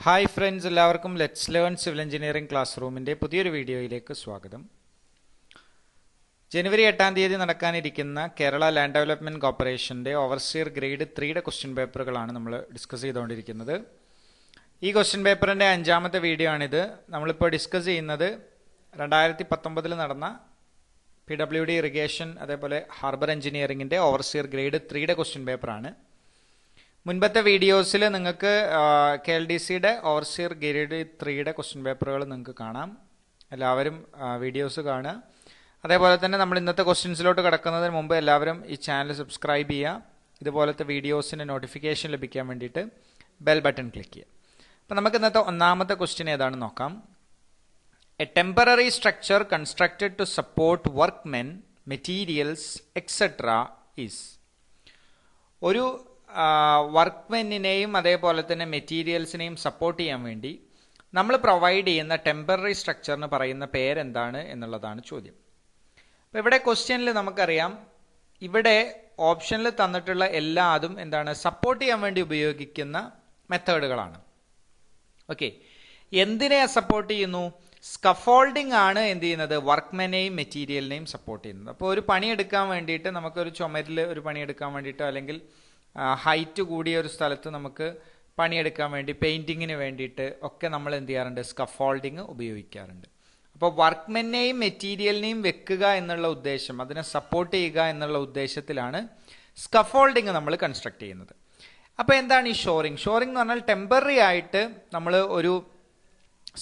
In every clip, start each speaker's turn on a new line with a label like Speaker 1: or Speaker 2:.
Speaker 1: Hi friends, എല്ലാവർക്കും let's learn civil engineering class റൂമിൻ്റെ പുതിയൊരു വീഡിയോയിലേക്ക് സ്വാഗതം. ജനുവരി 8-ാം തീയതി നടക്കാനിരിക്കുന്ന കേരള ലാൻഡ് ഡെവലപ്മെൻറ്റ് കോർപ്പറേഷൻ്റെ ഓവർസിയർ ഗ്രേഡ് 3യുടെ ക്വസ്റ്റ്യൻ പേപ്പറുകളാണ് നമ്മൾ ഡിസ്കസ് ചെയ്തുകൊണ്ടിരിക്കുന്നത്. ഈ ക്വസ്റ്റ്യൻ പേപ്പറിൻ്റെ 5-ാമത്തെ വീഡിയോ ആണിത്. നമ്മളിപ്പോൾ ഡിസ്കസ് ചെയ്യുന്നത് 2019 നടന്ന PWD ഇറിഗേഷൻ അതേപോലെ ഹാർബർ എഞ്ചിനീയറിംഗിൻ്റെ ഓവർസിയർ ഗ്രേഡ് 3യുടെ ക്വസ്റ്റ്യൻ പേപ്പറാണ്. മുൻപത്തെ വീഡിയോസിൽ നിങ്ങൾക്ക് KLDCയുടെ ഓവർസിയർ ഗ്രേഡ് 3യുടെ ക്വസ്റ്റ്യൻ പേപ്പറുകൾ നിങ്ങൾക്ക് കാണാം. എല്ലാവരും വീഡിയോസ് കാണുക. അതേപോലെ തന്നെ നമ്മൾ ഇന്നത്തെ ക്വസ്റ്റ്യൻസിലോട്ട് കിടക്കുന്നതിന് മുമ്പ് എല്ലാവരും ഈ ചാനൽ സബ്സ്ക്രൈബ് ചെയ്യുക. ഇതുപോലത്തെ വീഡിയോസിൻ്റെ നോട്ടിഫിക്കേഷൻ ലഭിക്കാൻ വേണ്ടിയിട്ട് ബെൽ ബട്ടൺ ക്ലിക്ക് ചെയ്യുക. അപ്പം നമുക്ക് ഇന്നത്തെ ഒന്നാമത്തെ ക്വസ്റ്റ്യൻ ഏതാണെന്ന് നോക്കാം. A temporary structure constructed to support workmen materials etcetera is. ഒരു വർക്ക്മെന്നിനെയും അതേപോലെ തന്നെ മെറ്റീരിയൽസിനെയും സപ്പോർട്ട് ചെയ്യാൻ വേണ്ടി നമ്മൾ പ്രൊവൈഡ് ചെയ്യുന്ന ടെമ്പററി സ്ട്രക്ചറിന് പറയുന്ന പേരെന്താണ് എന്നുള്ളതാണ് ചോദ്യം. അപ്പോൾ ഇവിടെ ക്വസ്റ്റ്യനിൽ നമുക്കറിയാം, ഇവിടെ ഓപ്ഷനിൽ തന്നിട്ടുള്ള എല്ലാതും എന്താണ്, സപ്പോർട്ട് ചെയ്യാൻ വേണ്ടി ഉപയോഗിക്കുന്ന മെത്തേഡുകളാണ്. ഓക്കെ, എന്തിനെ സപ്പോർട്ട് ചെയ്യുന്നു? സ്കഫോൾഡിംഗ് ആണ് എന്ത് ചെയ്യുന്നത്, വർക്ക്മെനെയും മെറ്റീരിയലിനെയും സപ്പോർട്ട് ചെയ്യുന്നത്. അപ്പോൾ ഒരു പണിയെടുക്കാൻ വേണ്ടിയിട്ട്, നമുക്കൊരു ചുമരിൽ ഒരു പണിയെടുക്കാൻ വേണ്ടിയിട്ടോ അല്ലെങ്കിൽ ഹൈറ്റ് കൂടിയ ഒരു സ്ഥലത്ത് നമുക്ക് പണിയെടുക്കാൻ വേണ്ടി, പെയിൻറ്റിങ്ങിന് വേണ്ടിയിട്ട് ഒക്കെ നമ്മൾ എന്ത് ചെയ്യാറുണ്ട്, സ്കഫോൾഡിങ് ഉപയോഗിക്കാറുണ്ട്. അപ്പോൾ വർക്ക്മെനെയും മെറ്റീരിയലിനെയും വെക്കുക എന്നുള്ള ഉദ്ദേശം, അതിനെ സപ്പോർട്ട് ചെയ്യുക എന്നുള്ള ഉദ്ദേശത്തിലാണ് സ്കഫോൾഡിങ് നമ്മൾ കൺസ്ട്രക്ട് ചെയ്യുന്നത്. അപ്പോൾ എന്താണ് ഈ ഷോറിങ്? ഷോറിങ് എന്ന് പറഞ്ഞാൽ ടെമ്പററി ആയിട്ട് നമ്മൾ ഒരു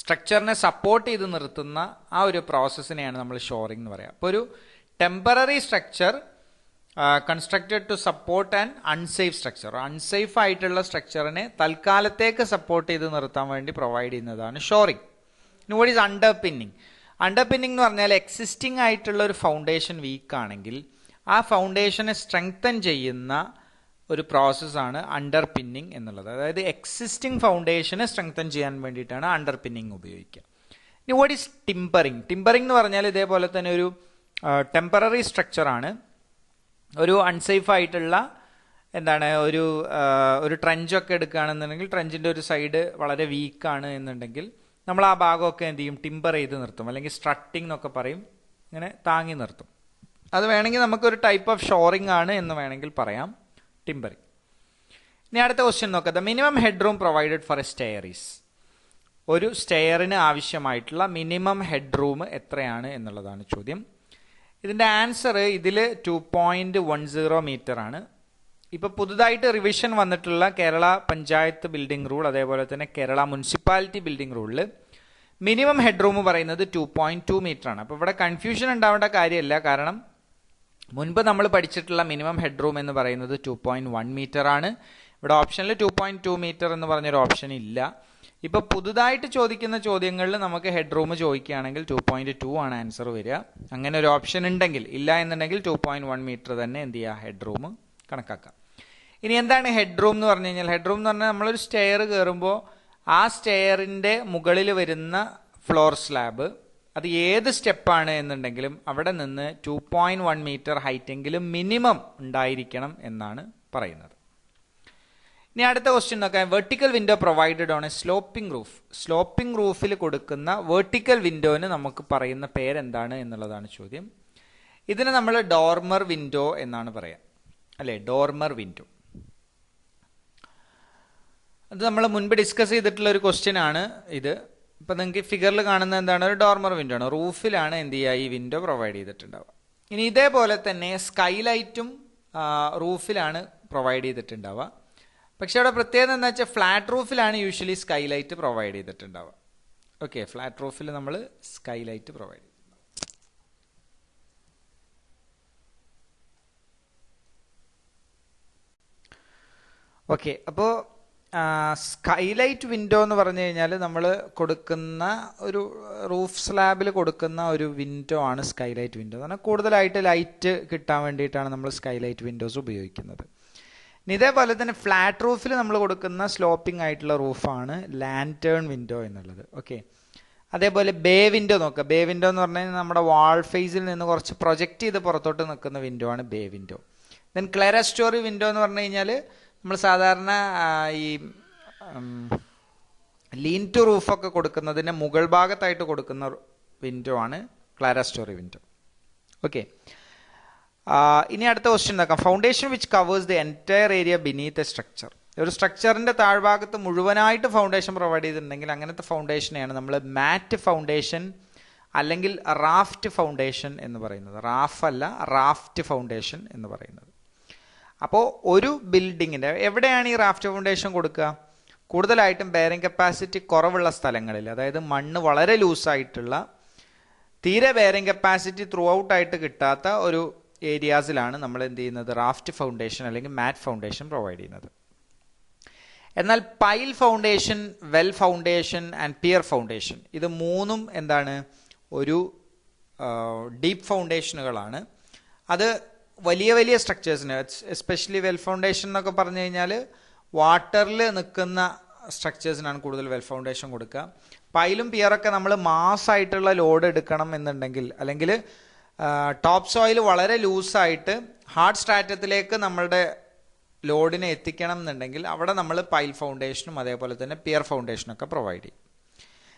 Speaker 1: സ്ട്രക്ചറിനെ സപ്പോർട്ട് ചെയ്ത് നിർത്തുന്ന ആ ഒരു പ്രോസസ്സിനെയാണ് നമ്മൾ ഷോറിങ് എന്ന് പറയുക. അപ്പോൾ ഒരു temporary structure constructed to support and unsafe structure, unsafe ആയിട്ടുള്ള സ്ട്രക്ചറിനെ തൽക്കാലത്തേക്ക് സപ്പോർട്ട് ചെയ്ത് നിർത്താൻ വേണ്ടി പ്രൊവൈഡ് ചെയ്യുന്നതാണ് ഷോറിങ്. ഇനി വാട്ട് ഈസ് അണ്ടർപിന്നിങ്? അണ്ടർപിന്നിങ് എന്ന് പറഞ്ഞാൽ എക്സിസ്റ്റിംഗ് ആയിട്ടുള്ള ഒരു ഫൗണ്ടേഷൻ വീക്ക് ആണെങ്കിൽ ആ ഫൗണ്ടേഷനെ സ്ട്രെങ്തൻ ചെയ്യുന്ന ഒരു പ്രോസസ്സാണ് അണ്ടർപിന്നിങ് എന്നുള്ളത്. അതായത് എക്സിസ്റ്റിംഗ് ഫൗണ്ടേഷനെ സ്ട്രെങ്തൻ ചെയ്യാൻ വേണ്ടിയിട്ടാണ് അണ്ടർപിന്നിങ് ഉപയോഗിക്കുക. ഇനി വാട്ട് ഈസ് ടിമ്പറിങ്? ടിമ്പറിങ് എന്ന് പറഞ്ഞാൽ ഇതേപോലെ തന്നെ ഒരു ടെമ്പററി സ്ട്രക്ചറാണ്. ഒരു അൺസേഫ് ആയിട്ടുള്ള എന്താണ്, ഒരു ട്രെഞ്ചൊക്കെ എടുക്കുകയാണെന്നുണ്ടെങ്കിൽ ട്രെഞ്ചിൻ്റെ ഒരു സൈഡ് വളരെ വീക്കാണ് എന്നുണ്ടെങ്കിൽ നമ്മൾ ആ ഭാഗമൊക്കെ എന്ത് ചെയ്യും, ടിമ്പർ ചെയ്ത് നിർത്തും, അല്ലെങ്കിൽ സ്ട്രട്ടിങ് എന്നൊക്കെ പറയും, ഇങ്ങനെ താങ്ങി നിർത്തും. അത് വേണമെങ്കിൽ നമുക്കൊരു ടൈപ്പ് ഓഫ് ഷോറിങ് ആണ് എന്ന് വേണമെങ്കിൽ പറയാം, ടിമ്പറിങ്. ഇനി അടുത്ത ക്വസ്റ്റ്യൻ നോക്കാം. The minimum head room provided four A stair is. ഒരു സ്റ്റെയറിന് ആവശ്യമായിട്ടുള്ള മിനിമം ഹെഡ് റൂം എത്രയാണ് എന്നുള്ളതാണ് ചോദ്യം. ഇതിൻ്റെ ആൻസർ ഇതിൽ 2.10 മീറ്റർ ആണ്. ഇപ്പോൾ പുതുതായിട്ട് റിവിഷൻ വന്നിട്ടുള്ള കേരള പഞ്ചായത്ത് ബിൽഡിംഗ് റൂൾ അതേപോലെ തന്നെ കേരള മുനിസിപ്പാലിറ്റി ബിൽഡിംഗ് റൂളിൽ മിനിമം ഹെഡ് റൂം പറയുന്നത് 2.2 മീറ്റർ ആണ്. അപ്പോൾ ഇവിടെ കൺഫ്യൂഷൻ ഉണ്ടാവേണ്ട കാര്യമല്ല, കാരണം മുൻപ് നമ്മൾ പഠിച്ചിട്ടുള്ള മിനിമം ഹെഡ് റൂം എന്ന് പറയുന്നത് 2.1 മീറ്റർ ആണ്. ഇവിടെ ഓപ്ഷനിൽ 2.2 മീറ്റർ എന്ന് പറഞ്ഞൊരു ഓപ്ഷൻ ഇല്ല. ഇപ്പോൾ പുതുതായിട്ട് ചോദിക്കുന്ന ചോദ്യങ്ങളിൽ നമുക്ക് ഹെഡ് റൂം ചോദിക്കുകയാണെങ്കിൽ 2.2 ആണ് ആൻസർ വരിക. അങ്ങനെ ഒരു ഓപ്ഷൻ ഉണ്ടെങ്കിൽ, ഇല്ല എന്നുണ്ടെങ്കിൽ 2.1 മീറ്റർ തന്നെ എന്ത് ചെയ്യുക, ഹെഡ് റൂം കണക്കാക്കാം. ഇനി എന്താണ് ഹെഡ് റൂം എന്ന് പറഞ്ഞു കഴിഞ്ഞാൽ? ഹെഡ് റൂം എന്ന് പറഞ്ഞാൽ നമ്മളൊരു സ്റ്റെയർ കയറുമ്പോൾ ആ സ്റ്റെയറിൻ്റെ മുകളിൽ വരുന്ന ഫ്ലോർ സ്ലാബ്, അത് ഏത് സ്റ്റെപ്പാണ് എന്നുണ്ടെങ്കിലും അവിടെ നിന്ന് 2.1 മീറ്റർ ഹൈറ്റെങ്കിലും മിനിമം ഉണ്ടായിരിക്കണം എന്നാണ് പറയുന്നത്. ഇനി അടുത്ത ക്വസ്റ്റ്യൻ നോക്കാം. Vertical window provided on a sloping roof. Sloping റൂഫിൽ കൊടുക്കുന്ന വെർട്ടിക്കൽ വിൻഡോന് നമുക്ക് പറയുന്ന പേരെന്താണ് എന്നുള്ളതാണ് ചോദ്യം. ഇതിന് നമ്മൾ ഡോർമർ വിൻഡോ എന്നാണ് പറയുക, അല്ലേ? Dormer window. അത് നമ്മൾ മുൻപ് ഡിസ്കസ് ചെയ്തിട്ടുള്ള ഒരു ക്വസ്റ്റ്യൻ ആണ് ഇത്. ഇപ്പം നിങ്ങൾക്ക് ഫിഗറിൽ കാണുന്ന എന്താണ്, ഒരു ഡോർമർ വിൻഡോ ആണ്. റൂഫിലാണ് എന്ത് ചെയ്യുക, ഈ വിൻഡോ പ്രൊവൈഡ് ചെയ്തിട്ടുണ്ടാവുക. ഇനി ഇതേപോലെ തന്നെ സ്കൈലൈറ്റും റൂഫിലാണ് പ്രൊവൈഡ് ചെയ്തിട്ടുണ്ടാവുക. പക്ഷെ അവിടെ പ്രത്യേകത എന്താ വെച്ചാൽ ഫ്ലാറ്റ് റൂഫിലാണ് യൂഷ്വലി സ്കൈലൈറ്റ് പ്രൊവൈഡ് ചെയ്തിട്ടുണ്ടാവുക. ഓക്കെ, ഫ്ലാറ്റ് റൂഫിൽ നമ്മൾ സ്കൈലൈറ്റ് പ്രൊവൈഡ് ചെയ്യും. ഓക്കെ, അപ്പോൾ സ്കൈലൈറ്റ് വിൻഡോ എന്ന് പറഞ്ഞു കഴിഞ്ഞാൽ നമ്മൾ കൊടുക്കുന്ന ഒരു റൂഫ് സ്ലാബിൽ കൊടുക്കുന്ന ഒരു വിൻഡോ ആണ് സ്കൈലൈറ്റ് വിൻഡോ. കാരണം കൂടുതലായിട്ട് ലൈറ്റ് കിട്ടാൻ വേണ്ടിയിട്ടാണ് നമ്മൾ സ്കൈലൈറ്റ് വിൻഡോസ് ഉപയോഗിക്കുന്നത്. ഇതേപോലെ തന്നെ ഫ്ലാറ്റ് റൂഫിൽ നമ്മൾ കൊടുക്കുന്ന സ്ലോപ്പിംഗ് ആയിട്ടുള്ള റൂഫാണ് ലാൻറ്റേൺ വിൻഡോ എന്നുള്ളത്. ഓക്കെ, അതേപോലെ ബേ വിൻഡോ നോക്കുക. ബേ വിൻഡോ എന്ന് പറഞ്ഞു കഴിഞ്ഞാൽ നമ്മുടെ വാൾ ഫേസിൽ നിന്ന് കുറച്ച് പ്രൊജക്റ്റ് ചെയ്ത് പുറത്തോട്ട് നിൽക്കുന്ന വിൻഡോ ആണ് ബേ വിൻഡോ. ദെൻ ക്ലെറസ്റ്റോറി വിൻഡോ എന്ന് പറഞ്ഞു കഴിഞ്ഞാൽ നമ്മൾ സാധാരണ ഈ ലീൻ ടു റൂഫൊക്കെ കൊടുക്കുന്നതിന് മുകൾ ഭാഗത്തായിട്ട് കൊടുക്കുന്ന വിൻഡോ ആണ് ക്ലാരസ്റ്റോറി വിൻഡോ. ഓക്കെ, ഇനി അടുത്ത ക്വസ്റ്റ്യൻ നോക്കാം. Foundation which covers the entire area beneath A structure. ഒരു സ്ട്രക്ചറിന്റെ താഴ്ഭാഗത്ത് മുഴുവനായിട്ട് ഫൗണ്ടേഷൻ പ്രൊവൈഡ് ചെയ്തിട്ടുണ്ടെങ്കിൽ അങ്ങനത്തെ ഫൗണ്ടേഷനെയാണ് നമ്മൾ മാറ്റ് ഫൗണ്ടേഷൻ അല്ലെങ്കിൽ റാഫ്റ്റ് ഫൗണ്ടേഷൻ എന്ന് പറയുന്നത്. റാഫ് അല്ല, റാഫ്റ്റ് ഫൗണ്ടേഷൻ എന്ന് പറയുന്നത്. അപ്പോൾ ഒരു ബിൽഡിങ്ങിന്റെ എവിടെയാണ് ഈ റാഫ്റ്റ് ഫൗണ്ടേഷൻ കൊടുക്കുക? കൂടുതലായിട്ടും ബെയറിംഗ് കപ്പാസിറ്റി കുറവുള്ള സ്ഥലങ്ങളിൽ, അതായത് മണ്ണ് വളരെ ലൂസായിട്ടുള്ള, തീരെ ബെയറിംഗ് കപ്പാസിറ്റി ത്രൂ ഔട്ട് ആയിട്ട് കിട്ടാത്ത ഒരു ഏരിയാസിലാണ് നമ്മൾ എന്ത് ചെയ്യുന്നത്? റാഫ്റ്റ് ഫൗണ്ടേഷൻ അല്ലെങ്കിൽ മാറ്റ് ഫൗണ്ടേഷൻ പ്രൊവൈഡ് ചെയ്യുന്നത്. എന്നാൽ pile foundation, well foundation and pier foundation, ഇത് മൂന്നും എന്താണ്? ഒരു ഡീപ്പ് ഫൗണ്ടേഷനുകളാണ്. അത് വലിയ വലിയ സ്ട്രക്ചേഴ്സിന്, എസ്പെഷ്യലി വെൽ ഫൗണ്ടേഷൻ എന്നൊക്കെ പറഞ്ഞു കഴിഞ്ഞാൽ വാട്ടറിൽ നിൽക്കുന്ന സ്ട്രക്ചേഴ്സിനാണ് കൂടുതൽ വെൽ ഫൗണ്ടേഷൻ കൊടുക്കുക. പൈലും പിയറൊക്കെ നമ്മൾ മാസ്സായിട്ടുള്ള ലോഡ് എടുക്കണം എന്നുണ്ടെങ്കിൽ, അല്ലെങ്കിൽ ടോപ്പ് സോയിൽ വളരെ ലൂസായിട്ട് ഹാർഡ് സ്ട്രാറ്റത്തിലേക്ക് നമ്മളുടെ ലോഡിനെ എത്തിക്കണം എന്നുണ്ടെങ്കിൽ അവിടെ നമ്മൾ പൈൽ ഫൗണ്ടേഷനും അതേപോലെ തന്നെ പിയർ ഫൗണ്ടേഷനൊക്കെ പ്രൊവൈഡ് ചെയ്യും.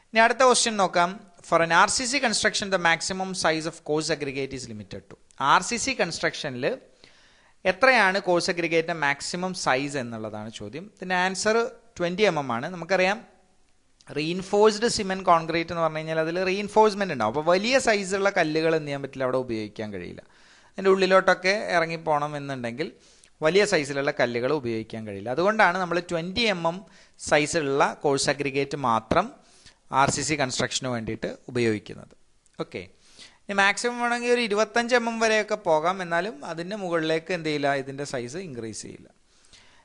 Speaker 1: ഇനി അടുത്ത ക്വസ്റ്റ്യൻ നോക്കാം. For N R C C construction the maximum size of coarse aggregate is limited to. R C C കൺസ്ട്രക്ഷനിൽ എത്രയാണ് കോഴ്സ് അഗ്രിഗേറ്റിന്റെ മാക്സിമം സൈസ് എന്നുള്ളതാണ് ചോദ്യം. ഇതിന്റെ ആൻസർ 20 mm ആണ്. നമുക്കറിയാം റീഇൻഫോഴ്സ്ഡ് സിമെന്റ് കോൺക്രീറ്റ് എന്ന് പറഞ്ഞു കഴിഞ്ഞാൽ അതിൽ റീഇൻഫോഴ്സ്മെന്റ് ഉണ്ടാവും. അപ്പോൾ വലിയ സൈസുള്ള കല്ലുകൾ എന്ത് ചെയ്യാൻ പറ്റില്ല, അവിടെ ഉപയോഗിക്കാൻ കഴിയില്ല. അതിൻ്റെ ഉള്ളിലോട്ടൊക്കെ ഇറങ്ങിപ്പോകണം എന്നുണ്ടെങ്കിൽ വലിയ സൈസിലുള്ള കല്ലുകൾ ഉപയോഗിക്കാൻ കഴിയില്ല. അതുകൊണ്ടാണ് നമ്മൾ 20 mm സൈസുള്ള കോഴ്സ് അഗ്രിഗേറ്റ് മാത്രം ആർ സി സി കൺസ്ട്രക്ഷന് വേണ്ടിയിട്ട് ഉപയോഗിക്കുന്നത്. ഓക്കെ, ഇനി മാക്സിമം വേണമെങ്കിൽ ഒരു 25 mm വരെയൊക്കെ പോകാം. എന്നാലും അതിൻ്റെ മുകളിലേക്ക് എന്ത് ചെയ്യില്ല, ഇതിൻ്റെ സൈസ് ഇൻക്രീസ് ചെയ്യില്ല.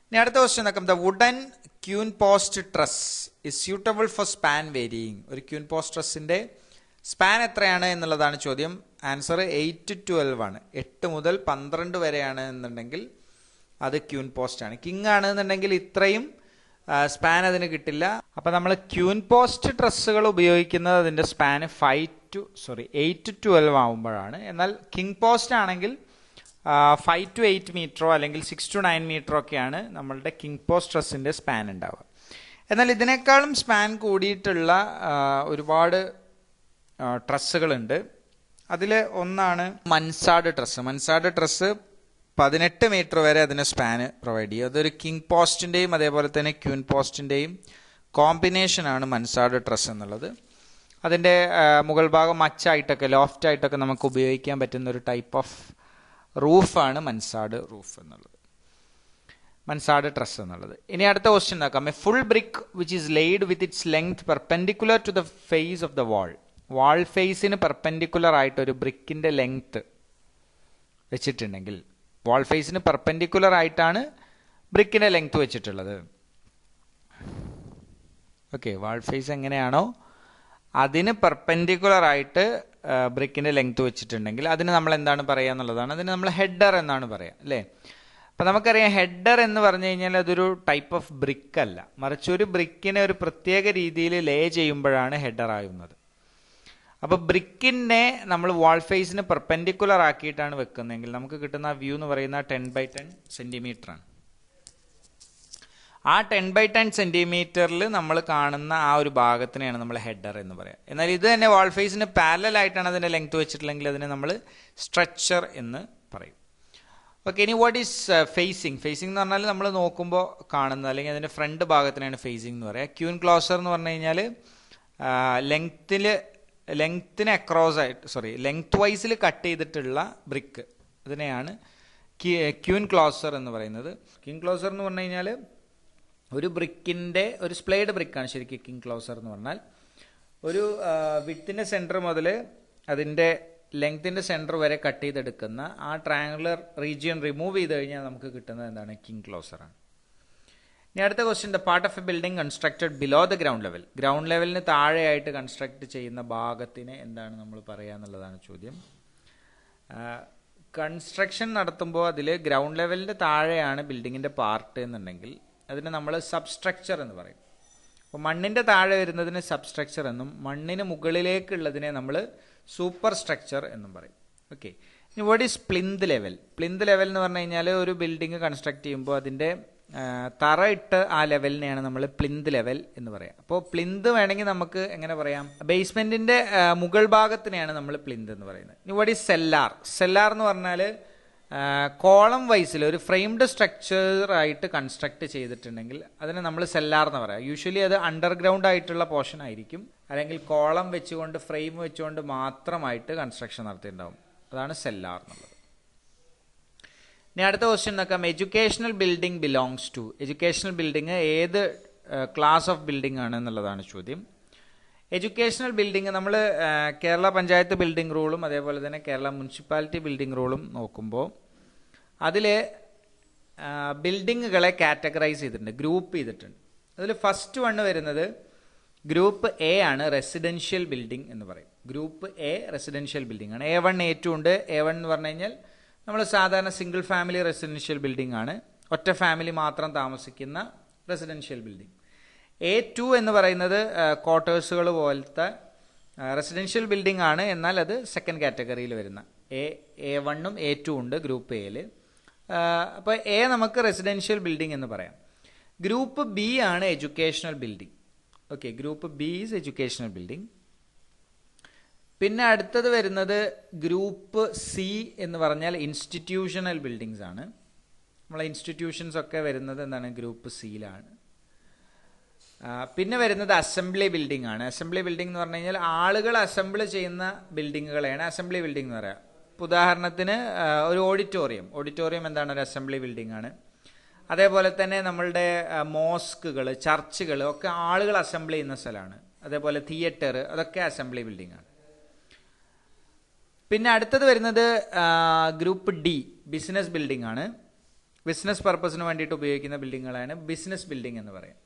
Speaker 1: ഇനി അടുത്ത ക്വസ്റ്റ്യൻ നോക്കാം. The wooden queen post truss is suitable for span varying. ഒരു ക്യൂൻ പോസ്റ്റ് ട്രസ്സിന്റെ സ്പാൻ എത്രയാണ് എന്നുള്ളതാണ് ചോദ്യം. ആൻസർ 8 to 12 ആണ്. 8 മുതൽ 12 വരെയാണ് എന്നുണ്ടെങ്കിൽ അത് ക്യൂൻ പോസ്റ്റ് ആണ്. കിങ് ആണ് എന്നുണ്ടെങ്കിൽ ഇത്രയും സ്പാൻ അതിന് കിട്ടില്ല. അപ്പൊ നമ്മൾ ക്യൂൻ പോസ്റ്റ് ട്രസ്സുകൾ ഉപയോഗിക്കുന്നത് അതിന്റെ സ്പാന് 8 to 12 ആവുമ്പോഴാണ്. എന്നാൽ കിങ് പോസ്റ്റ് ആണെങ്കിൽ 5 to 8 മീറ്ററോ അല്ലെങ്കിൽ 6 to 9 മീറ്ററോ ഒക്കെയാണ് നമ്മളുടെ കിങ് പോസ്റ്റ് ട്രസ്സിന്റെ സ്പാൻ ഉണ്ടാവുക. എന്നാൽ ഇതിനേക്കാളും സ്പാൻ കൂടിയിട്ടുള്ള ഒരുപാട് ട്രസ്സുകളുണ്ട്. അതിൽ ഒന്നാണ് mansard truss. Mansard truss 18 metre വരെ അതിന് സ്പാന് പ്രൊവൈഡ് ചെയ്യും. അതൊരു കിങ് പോസ്റ്റിന്റെയും അതേപോലെ തന്നെ ക്യൂൻ പോസ്റ്റിന്റെയും കോമ്പിനേഷനാണ് മൻസാർഡ് ട്രസ് എന്നുള്ളത്. അതിൻ്റെ മുകൾ ഭാഗം മച്ചായിട്ടൊക്കെ ലോഫ്റ്റ് ആയിട്ടൊക്കെ നമുക്ക് ഉപയോഗിക്കാൻ പറ്റുന്ന ഒരു ടൈപ്പ് ഓഫ് റൂഫാണ് മൻസാർഡ് റൂഫ് എന്നുള്ളത്, മൻസാർഡ് ട്രസ് എന്നുള്ളത്. ഇനി അടുത്ത ക്വസ്റ്റ്യൻ നോക്കാം. A full brick which is laid with its length perpendicular to the face of the wall. Wall ഫേസിന് പെർപെൻഡിക്കുലർ ആയിട്ട് ഒരു ബ്രിക്കിന്റെ ലെങ്ത് വെച്ചിട്ടുണ്ടെങ്കിൽ, വാൾ ഫേസിന് പെർപെൻഡിക്കുലർ ആയിട്ടാണ് ബ്രിക്കിന്റെ ലെങ്ത് വെച്ചിട്ടുള്ളത്. ഓക്കെ, വാൾ ഫേസ് എങ്ങനെയാണോ അതിന് പെർപെൻഡിക്കുലർ ആയിട്ട് ബ്രിക്കിന്റെ ലെങ്ത് വെച്ചിട്ടുണ്ടെങ്കിൽ അതിന് നമ്മൾ എന്താണ് പറയുക എന്നുള്ളതാണ്. അതിന് നമ്മൾ ഹെഡർ എന്നാണ് പറയുക, അല്ലേ? അപ്പം നമുക്കറിയാം ഹെഡർ എന്ന് പറഞ്ഞു കഴിഞ്ഞാൽ അതൊരു ടൈപ്പ് ഓഫ് ബ്രിക്ക് അല്ല, മറിച്ച് ഒരു ബ്രിക്കിനെ ഒരു പ്രത്യേക രീതിയിൽ ലേ ചെയ്യുമ്പോഴാണ് ഹെഡർ ആകുന്നത്. അപ്പോൾ ബ്രിക്കിനെ നമ്മൾ വാൾ ഫേസിന് പെർപെൻഡിക്കുലർ ആക്കിയിട്ടാണ് വെക്കുന്നതെങ്കിൽ നമുക്ക് കിട്ടുന്ന വ്യൂ എന്ന് പറയുന്ന 10x10 സെന്റിമീറ്റർ ആണ്. ആ 10x10 സെന്റിമീറ്ററിൽ നമ്മൾ കാണുന്ന ആ ഒരു ഭാഗത്തിനെയാണ് നമ്മൾ ഹെഡർ എന്ന് പറയാം. എന്നാൽ ഇത് തന്നെ വാൾ ഫേസിന് പാരലൽ ആയിട്ടാണ് അതിന്റെ ലെങ്ത് വെച്ചിട്ടുണ്ടെങ്കിൽ അതിനെ നമ്മൾ സ്ട്രെച്ചർ എന്ന് പറയും. ഓക്കെ, ഇനി വാട്ട് ഈസ് ഫേസിങ്? ഫേസിംഗ് എന്ന് പറഞ്ഞാൽ നമ്മൾ നോക്കുമ്പോൾ കാണുന്നത് അല്ലെങ്കിൽ അതിന്റെ ഫ്രണ്ട് ഭാഗത്തിനാണ് ഫേസിംഗ് എന്ന് പറയുക. ക്യൂൻ ക്ലോസർ എന്ന് പറഞ്ഞു കഴിഞ്ഞാൽ ലെങ്ത്തിന് അക്രോസ് ആയിട്ട് ലെങ്ത് വൈസിൽ കട്ട് ചെയ്തിട്ടുള്ള ബ്രിക്ക്, അതിനെയാണ് ക്യൂൻ ക്ലോസർ എന്ന് പറയുന്നത്. കിങ് ക്ലോസർ എന്ന് പറഞ്ഞു കഴിഞ്ഞാൽ ഒരു ബ്രിക്കിന്റെ ഒരു സ്പ്ലേഡ് ബ്രിക്കാണ് ശരിക്കും കിങ് ക്ലോസർ എന്ന് പറഞ്ഞാൽ. ഒരു വിഡ്ത്തിന്റെ സെന്റർ മുതൽ അതിന്റെ ലെങ്ത്തിന്റെ സെന്റർ വരെ കട്ട് ചെയ്തെടുക്കുന്ന ആ ട്രയാങ്കുലർ റീജിയൻ റിമൂവ് ചെയ്ത് കഴിഞ്ഞാൽ നമുക്ക് കിട്ടുന്നത് എന്താണ്? കിങ് ക്ലോസർ ആണ്. ഇനി അടുത്ത question, the part of a building constructed below the ground level. Ground ലെവലിന് താഴെയായിട്ട് കൺസ്ട്രക്ട് ചെയ്യുന്ന ഭാഗത്തിന് എന്താണ് നമ്മൾ പറയുക എന്നുള്ളതാണ് ചോദ്യം. കൺസ്ട്രക്ഷൻ നടത്തുമ്പോൾ അതിൽ ഗ്രൗണ്ട് ലെവലിന്റെ താഴെയാണ് ബിൽഡിങ്ങിന്റെ പാർട്ട് എന്നുണ്ടെങ്കിൽ അതിന് നമ്മൾ സബ്സ്ട്രക്ചർ എന്ന് പറയും. അപ്പോൾ മണ്ണിന്റെ താഴെ വരുന്നതിന് സബ്സ്ട്രക്ചർ എന്നും മണ്ണിന് മുകളിലേക്കുള്ളതിനെ നമ്മൾ സൂപ്പർ സ്ട്രക്ചർ എന്നും പറയും. ഓക്കെ, ഇനി what is plinth level? Plinth level എന്ന് പറഞ്ഞു കഴിഞ്ഞാൽ ഒരു ബിൽഡിംഗ് കൺസ്ട്രക്ട് ചെയ്യുമ്പോൾ അതിന്റെ തറ ഇട്ട് ആ ലെവലിനെയാണ് നമ്മൾ പ്ലിന്ത് ലെവൽ എന്ന് പറയാം. അപ്പോൾ പ്ലിന്ത് വേണമെങ്കിൽ നമുക്ക് എങ്ങനെ പറയാം, ബേസ്മെന്റിന്റെ മുകൾ ഭാഗത്തിനെയാണ് നമ്മൾ പ്ലിന്ത് എന്ന് പറയുന്നത്. ഇവിടെ സെല്ലാർ. സെല്ലാർ എന്ന് പറഞ്ഞാൽ കോളം വൈസിൽ ഒരു ഫ്രെയിംഡ് സ്ട്രക്ചർ ആയിട്ട് കൺസ്ട്രക്ട് ചെയ്തിട്ടുണ്ടെങ്കിൽ അതിനെ നമ്മൾ സെല്ലാർ എന്ന് പറയാം. യൂഷ്വലി അത് അണ്ടർഗ്രൗണ്ട് ആയിട്ടുള്ള പോർഷൻ ആയിരിക്കും, അല്ലെങ്കിൽ കോളം വെച്ചുകൊണ്ട് ഫ്രെയിം വെച്ചുകൊണ്ട് മാത്രമായിട്ട് കൺസ്ട്രക്ഷൻ നടത്തിയിട്ടുണ്ടാവും. അതാണ് സെല്ലാർ എന്നുള്ളത്. ഇനി അടുത്ത ക്വസ്റ്റ്യൻ നോക്കാം. Educational building belongs to. Educational building ഏത് ക്ലാസ് ഓഫ് ബിൽഡിംഗ് ആണ് എന്നുള്ളതാണ് ചോദ്യം. എഡ്യൂക്കേഷണൽ ബിൽഡിംഗ് നമ്മൾ കേരള പഞ്ചായത്ത് ബിൽഡിംഗ് റൂളും അതേപോലെ തന്നെ കേരള മുനിസിപ്പാലിറ്റി ബിൽഡിംഗ് റൂളും നോക്കുമ്പോൾ അതിൽ ബിൽഡിങ്ങുകളെ കാറ്റഗറൈസ് ചെയ്തിട്ടുണ്ട്, ഗ്രൂപ്പ് ചെയ്തിട്ടുണ്ട്. അതിൽ ഫസ്റ്റ് വൺ വരുന്നത് ഗ്രൂപ്പ് എ ആണ്, റെസിഡൻഷ്യൽ ബിൽഡിംഗ് എന്ന് പറയും. ഗ്രൂപ്പ് എ റെസിഡൻഷ്യൽ ബിൽഡിംഗ് ആണ്. A1 A2 ഉണ്ട്. A1 എന്ന് പറഞ്ഞു കഴിഞ്ഞാൽ നമ്മൾ സാധാരണ സിംഗിൾ ഫാമിലി റെസിഡൻഷ്യൽ ബിൽഡിംഗ് ആണ്, ഒറ്റ ഫാമിലി മാത്രം താമസിക്കുന്ന റെസിഡൻഷ്യൽ ബിൽഡിംഗ്. A2 എന്ന് പറയുന്നത് ക്വാർട്ടേഴ്സുകൾ പോലത്തെ റെസിഡൻഷ്യൽ ബിൽഡിംഗ് ആണ്, എന്നാൽ അത് സെക്കൻഡ് കാറ്റഗറിയിൽ വരുന്ന. A1ഉം A2 ഉണ്ട് ഗ്രൂപ്പ് എയിൽ. അപ്പോൾ എ നമുക്ക് റെസിഡൻഷ്യൽ ബിൽഡിംഗ് എന്ന് പറയാം. ഗ്രൂപ്പ് ബി ആണ് educational building. Okay, group B is educational building. പിന്നെ അടുത്തത് വരുന്നത് ഗ്രൂപ്പ് സി എന്ന് പറഞ്ഞാൽ ഇൻസ്റ്റിറ്റ്യൂഷണൽ ബിൽഡിങ്സ് ആണ്. നമ്മളെ ഇൻസ്റ്റിറ്റ്യൂഷൻസ് ഒക്കെ വരുന്നത് എന്താണ്, ഗ്രൂപ്പ് സിയിലാണ്. പിന്നെ വരുന്നത് അസംബ്ലി ബിൽഡിംഗ് ആണ്. അസംബ്ലി ബിൽഡിംഗ് എന്ന് പറഞ്ഞു കഴിഞ്ഞാൽ ആളുകൾ അസംബിൾ ചെയ്യുന്ന ബിൽഡിങ്ങുകളെയാണ് അസംബ്ലി ബിൽഡിംഗ് എന്ന് പറയാം. ഉദാഹരണത്തിന് ഒരു ഓഡിറ്റോറിയം എന്താണ്, ഒരു അസംബ്ലി ബിൽഡിംഗ് ആണ്. അതേപോലെ തന്നെ നമ്മളുടെ മോസ്കുകൾ, ചർച്ചുകൾ ഒക്കെ ആളുകൾ അസംബിൾ ചെയ്യുന്ന സ്ഥലമാണ്. അതേപോലെ തിയേറ്റർ, അതൊക്കെ അസംബ്ലി ബിൽഡിംഗ് ആണ്. പിന്നെ അടുത്തത് വരുന്നത് ഗ്രൂപ്പ് ഡി, ബിസിനസ് ബിൽഡിംഗ് ആണ്. ബിസിനസ് പർപ്പസിന് വേണ്ടിയിട്ട് ഉപയോഗിക്കുന്ന ബിൽഡിങ്ങുകളാണ് ബിസിനസ് ബിൽഡിംഗ് എന്ന് പറയും.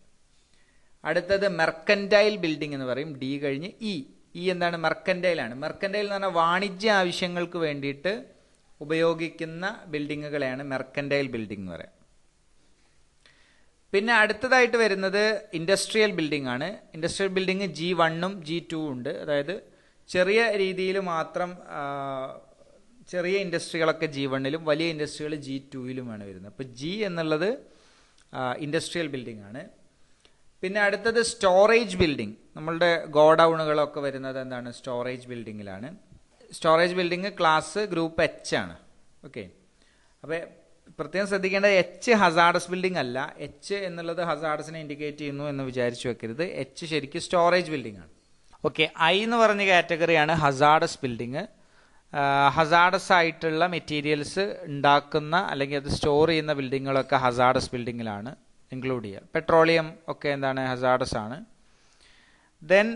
Speaker 1: അടുത്തത് മെർക്കൻറ്റൈൽ ബിൽഡിംഗ് എന്ന് പറയും. ഡി കഴിഞ്ഞ് ഇ എന്താണ്, മെർക്കൻറ്റൈൽ ആണ്. മെർക്കൻറ്റൈൽ എന്ന് പറഞ്ഞാൽ വാണിജ്യ ആവശ്യങ്ങൾക്ക് വേണ്ടിയിട്ട് ഉപയോഗിക്കുന്ന ബിൽഡിങ്ങുകളെയാണ് മെർക്കൻറ്റൈൽ ബിൽഡിംഗ് എന്ന് പറയാം. പിന്നെ അടുത്തതായിട്ട് വരുന്നത് ഇൻഡസ്ട്രിയൽ ബിൽഡിംഗ് ആണ്. ഇൻഡസ്ട്രിയൽ ബിൽഡിംഗ് G1ഉം G2 ഉണ്ട്. അതായത് ചെറിയ രീതിയിൽ മാത്രം ചെറിയ ഇൻഡസ്ട്രികളൊക്കെ G1ലും വലിയ ഇൻഡസ്ട്രികൾ G2യിലുമാണ് വരുന്നത്. അപ്പോൾ G എന്നുള്ളത് ഇൻഡസ്ട്രിയൽ ബിൽഡിംഗ് ആണ്. പിന്നെ അടുത്തത് സ്റ്റോറേജ് ബിൽഡിംഗ്. നമ്മളുടെ ഗോഡൗണുകളൊക്കെ വരുന്നത് എന്താണ്, സ്റ്റോറേജ് ബിൽഡിങ്ങിലാണ്. Storage building class group H ആണ്. ഓക്കെ, അപ്പോൾ പ്രത്യേകം ശ്രദ്ധിക്കേണ്ടത് H ഹസാർഡസ് ബിൽഡിംഗ് അല്ല. H എന്നുള്ളത് ഹസാർഡസിനെ ഇൻഡിക്കേറ്റ് ചെയ്യുന്നു എന്ന് വിചാരിച്ചു വെക്കരുത്. H ശരിക്കും സ്റ്റോറേജ് ബിൽഡിംഗ് ആണ്. ഓക്കെ, I എന്ന് പറഞ്ഞ കാറ്റഗറിയാണ് ഹസാർഡസ് ബിൽഡിംഗ്. ഹസാർഡസ് ആയിട്ടുള്ള മെറ്റീരിയൽസ് ഉണ്ടാക്കുന്ന അല്ലെങ്കിൽ അത് സ്റ്റോർ ചെയ്യുന്ന ബിൽഡിങ്ങുകളൊക്കെ ഹസാർഡസ് ബിൽഡിങ്ങിലാണ് ഇൻക്ലൂഡ് ചെയ്യുക. പെട്രോളിയം ഒക്കെ എന്താണ്, ഹസാർഡസ് ആണ്. ദെൻ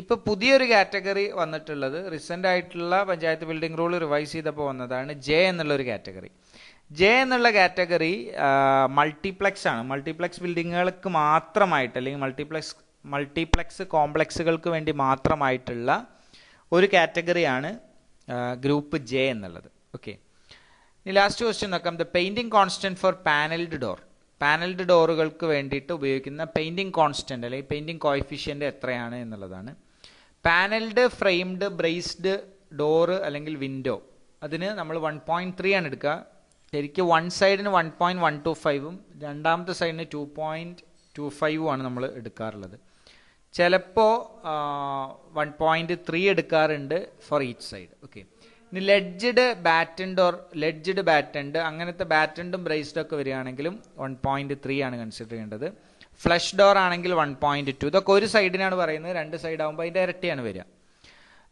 Speaker 1: ഇപ്പോൾ പുതിയൊരു കാറ്റഗറി വന്നിട്ടുള്ളത് റീസെൻ്റ് ആയിട്ടുള്ള പഞ്ചായത്ത് ബിൽഡിംഗ് റൂൾ റിവൈസ് ചെയ്തപ്പോൾ വന്നതാണ് J എന്നുള്ളൊരു കാറ്റഗറി. J എന്നുള്ള കാറ്റഗറി മൾട്ടിപ്ലെക്സ് ആണ്. മൾട്ടിപ്ലെക്സ് ബിൽഡിങ്ങുകൾക്ക് മാത്രമായിട്ട് അല്ലെങ്കിൽ മൾട്ടിപ്ലെക്സ് കോംപ്ലക്സുകൾക്ക് വേണ്ടി മാത്രമായിട്ടുള്ള ഒരു കാറ്റഗറിയാണ് ഗ്രൂപ്പ് J എന്നുള്ളത്. ഓക്കെ, ഇനി ലാസ്റ്റ് ക്വസ്റ്റ്യൻ നോക്കാം. The painting constant for panelled door. Panelled ഡോറുകൾക്ക് വേണ്ടിയിട്ട് ഉപയോഗിക്കുന്ന പെയിന്റിംഗ് കോൺസ്റ്റന്റ് അല്ലെങ്കിൽ പെയിന്റിംഗ് കോഎഫിഷ്യന്റ് എത്രയാണ് എന്നുള്ളതാണ്. പാനൽഡ്, ഫ്രെയിംഡ്, ബ്രേസ്ഡ് ഡോറ് അല്ലെങ്കിൽ വിൻഡോ, അതിന് നമ്മൾ 1.3 ആണ് എടുക്കുക. ശരിക്കും വൺ സൈഡിന് 1.125ഉം രണ്ടാമത്തെ സൈഡിന് 2.25ഉം ആണ് നമ്മൾ എടുക്കാറുള്ളത്. ചിലപ്പോൾ 1.3 എടുക്കാറുണ്ട് ഫോർ ഈച്ച് സൈഡ്. ഓക്കെ, ഇനി ലെഡ്ജ്ഡ് ബാറ്റൻഡ് അങ്ങനത്തെ ബാറ്റൻഡും ബ്രേസ്ഡും ഒക്കെ വരികയാണെങ്കിലും 1.3 ആണ് കൺസിഡർ ചെയ്യേണ്ടത്. ഫ്ലഷ് ഡോർ ആണെങ്കിൽ 1.2. ഇതൊക്കെ ഒരു സൈഡിനാണ് പറയുന്നത്, രണ്ട് സൈഡ് ആകുമ്പോൾ അതിൻ്റെ ഇരട്ടിയാണ് വരിക.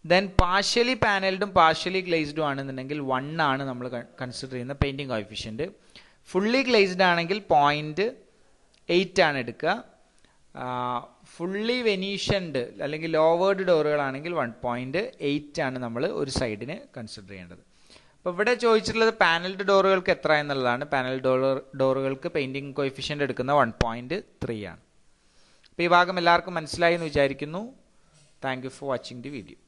Speaker 1: ദെൻ പാർഷ്യലി പാനൽഡും പാർഷ്യലി ഗ്ലേസ്ഡും ആണെന്നുണ്ടെങ്കിൽ 1 ആണ് നമ്മൾ കൺസിഡർ ചെയ്യുന്ന പെയിന്റിംഗ് കോഎഫിഷ്യന്റ്. ഫുള്ളി ഗ്ലേസ്ഡ് ആണെങ്കിൽ 0.8 ആണ് എടുക്കുക. ഫുള്ളി വെനീഷ്യൻഡ് അല്ലെങ്കിൽ ലോവേർഡ് ഡോറുകളാണെങ്കിൽ 1.8 ആണ് നമ്മൾ ഒരു സൈഡിന് കൺസിഡർ ചെയ്യേണ്ടത്. അപ്പോൾ ഇവിടെ ചോദിച്ചിട്ടുള്ളത് പാനൽഡ് ഡോറുകൾക്ക് എത്ര എന്നുള്ളതാണ്. പാനൽ ഡോറുകൾക്ക് പെയിന്റിംഗ് കോഎഫിഷ്യന്റ് എടുക്കുന്ന 1.3 ആണ്. അപ്പോൾ ഈ ഭാഗം എല്ലാവർക്കും മനസ്സിലായി എന്ന് വിചാരിക്കുന്നു. Thank you for watching the video.